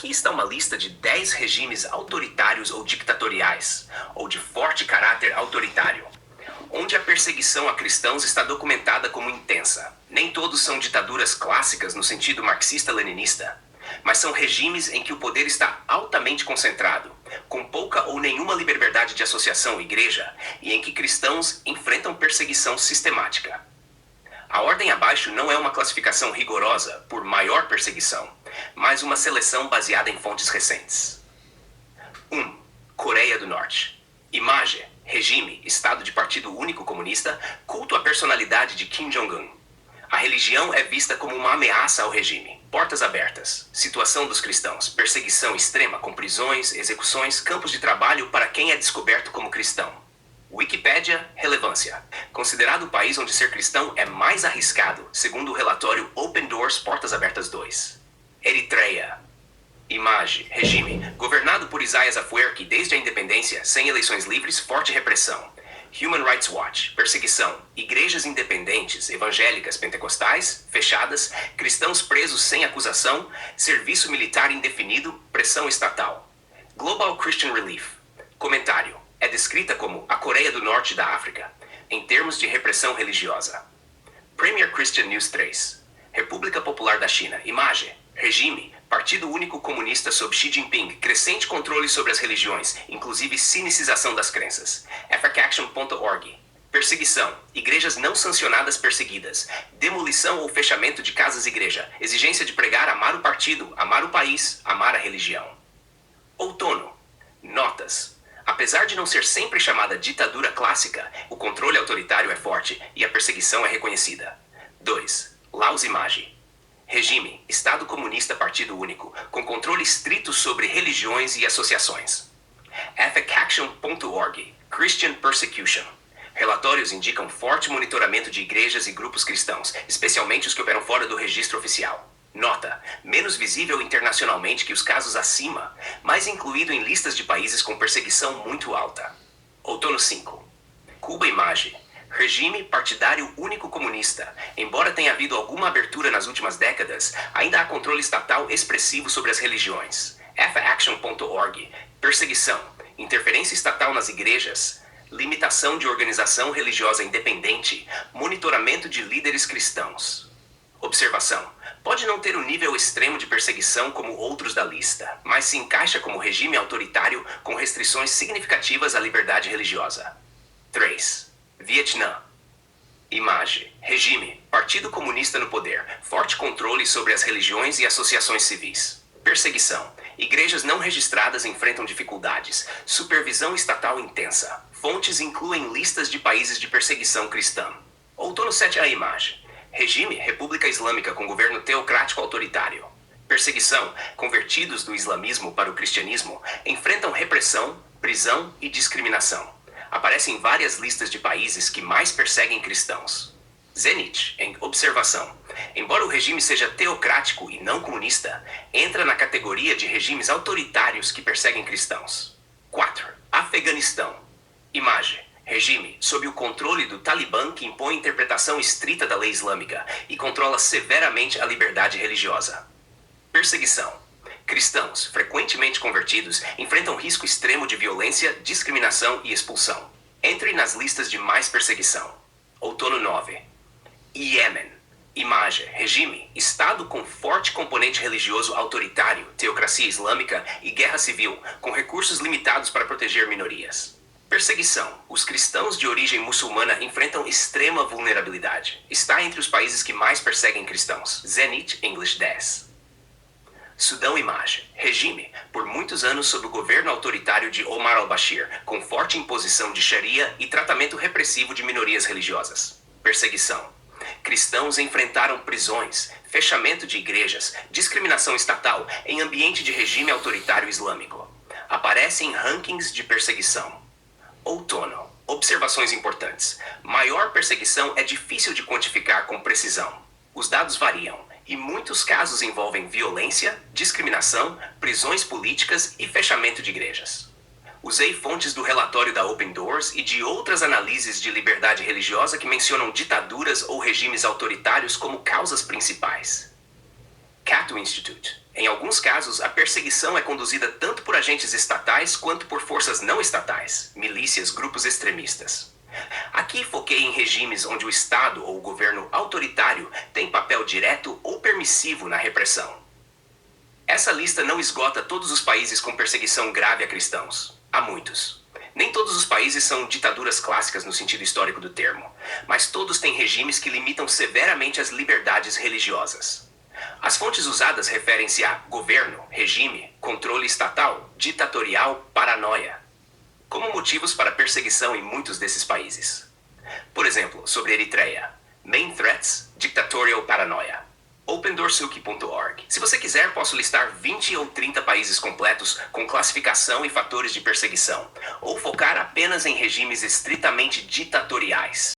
Aqui está uma lista de 10 regimes autoritários ou ditatoriais, ou de forte caráter autoritário, onde a perseguição a cristãos está documentada como intensa. Nem todos são ditaduras clássicas no sentido marxista-leninista, mas são regimes em que o poder está altamente concentrado, com pouca ou nenhuma liberdade de associação à igreja, e em que cristãos enfrentam perseguição sistemática. A ordem abaixo não é uma classificação rigorosa por maior perseguição, mas uma seleção baseada em fontes recentes. 1. Coreia do Norte. Imagem, regime, estado de partido único comunista, culto à personalidade de Kim Jong-un. A religião é vista como uma ameaça ao regime. Portas abertas. Situação dos cristãos. Perseguição extrema com prisões, execuções, campos de trabalho para quem é descoberto como cristão. Wikipédia, relevância. Considerado o país onde ser cristão é mais arriscado, segundo o relatório Open Doors Portas Abertas 2. Eritreia. Imagem, regime, governado por Isaias Afwerki desde a independência, sem eleições livres, forte repressão. Human Rights Watch, perseguição, igrejas independentes, evangélicas, pentecostais, fechadas, cristãos presos sem acusação, serviço militar indefinido, pressão estatal. Global Christian Relief. Comentário. É descrita como a Coreia do Norte da África, em termos de repressão religiosa. Premier Christian News 3. República Popular da China. Imagem, regime, Partido Único Comunista sob Xi Jinping, crescente controle sobre as religiões, inclusive sinicização das crenças. africaction.org. Perseguição, igrejas não sancionadas perseguidas, demolição ou fechamento de casas-igreja, exigência de pregar amar o partido, amar o país, amar a religião. Outono. Notas. Apesar de não ser sempre chamada ditadura clássica, o controle autoritário é forte e a perseguição é reconhecida. 2. Laos Imagem. Regime, Estado comunista partido único, com controle estrito sobre religiões e associações. ethicaction.org. Christian Persecution. Relatórios indicam forte monitoramento de igrejas e grupos cristãos, especialmente os que operam fora do registro oficial. Nota, menos visível internacionalmente que os casos acima, mas incluído em listas de países com perseguição muito alta. Outono 5. Cuba Imagem. Regime partidário único comunista. Embora tenha havido alguma abertura nas últimas décadas, ainda há controle estatal expressivo sobre as religiões. faction.org. Perseguição, interferência estatal nas igrejas, limitação de organização religiosa independente, monitoramento de líderes cristãos. Observação. Pode não ter um nível extremo de perseguição como outros da lista, mas se encaixa como regime autoritário com restrições significativas à liberdade religiosa. 3. Vietnã. Imagem, regime, Partido Comunista no poder, forte controle sobre as religiões e associações civis. Perseguição, igrejas não registradas enfrentam dificuldades, supervisão estatal intensa. Fontes incluem listas de países de perseguição cristã. Outono 7. A imagem. Regime, República Islâmica com governo teocrático autoritário. Perseguição, convertidos do islamismo para o cristianismo, enfrentam repressão, prisão e discriminação. Aparecem várias listas de países que mais perseguem cristãos. Zenit, em observação. Embora o regime seja teocrático e não comunista, entra na categoria de regimes autoritários que perseguem cristãos. 4. Afeganistão. Imagem. Regime, sob o controle do Talibã que impõe interpretação estrita da lei islâmica e controla severamente a liberdade religiosa. Perseguição. Cristãos, frequentemente convertidos, enfrentam risco extremo de violência, discriminação e expulsão. Entre nas listas de mais perseguição. Outono 9. Iêmen. Imagem, regime, Estado com forte componente religioso autoritário, teocracia islâmica e guerra civil, com recursos limitados para proteger minorias. Perseguição. Os cristãos de origem muçulmana enfrentam extrema vulnerabilidade. Está entre os países que mais perseguem cristãos. Zenit, English 10. Sudão Imagem. Regime, por muitos anos sob o governo autoritário de Omar al-Bashir, com forte imposição de Sharia e tratamento repressivo de minorias religiosas. Perseguição. Cristãos enfrentaram prisões, fechamento de igrejas, discriminação estatal em ambiente de regime autoritário islâmico. Aparece em rankings de perseguição. Outono. Observações importantes. Maior perseguição é difícil de quantificar com precisão. Os dados variam, e muitos casos envolvem violência, discriminação, prisões políticas e fechamento de igrejas. Usei fontes do relatório da Open Doors e de outras análises de liberdade religiosa que mencionam ditaduras ou regimes autoritários como causas principais. Cato Institute. Em alguns casos, a perseguição é conduzida tanto por agentes estatais quanto por forças não estatais, milícias, grupos extremistas. Aqui foquei em regimes onde o Estado ou o governo autoritário tem papel direto ou permissivo na repressão. Essa lista não esgota todos os países com perseguição grave a cristãos. Há muitos. Nem todos os países são ditaduras clássicas no sentido histórico do termo, mas todos têm regimes que limitam severamente as liberdades religiosas. As fontes usadas referem-se a governo, regime, controle estatal, ditatorial, paranoia, como motivos para perseguição em muitos desses países. Por exemplo, sobre Eritreia, Main Threats, Dictatorial Paranoia. OpenDoorSuki.org. Se você quiser, posso listar 20 ou 30 países completos com classificação e fatores de perseguição, ou focar apenas em regimes estritamente ditatoriais.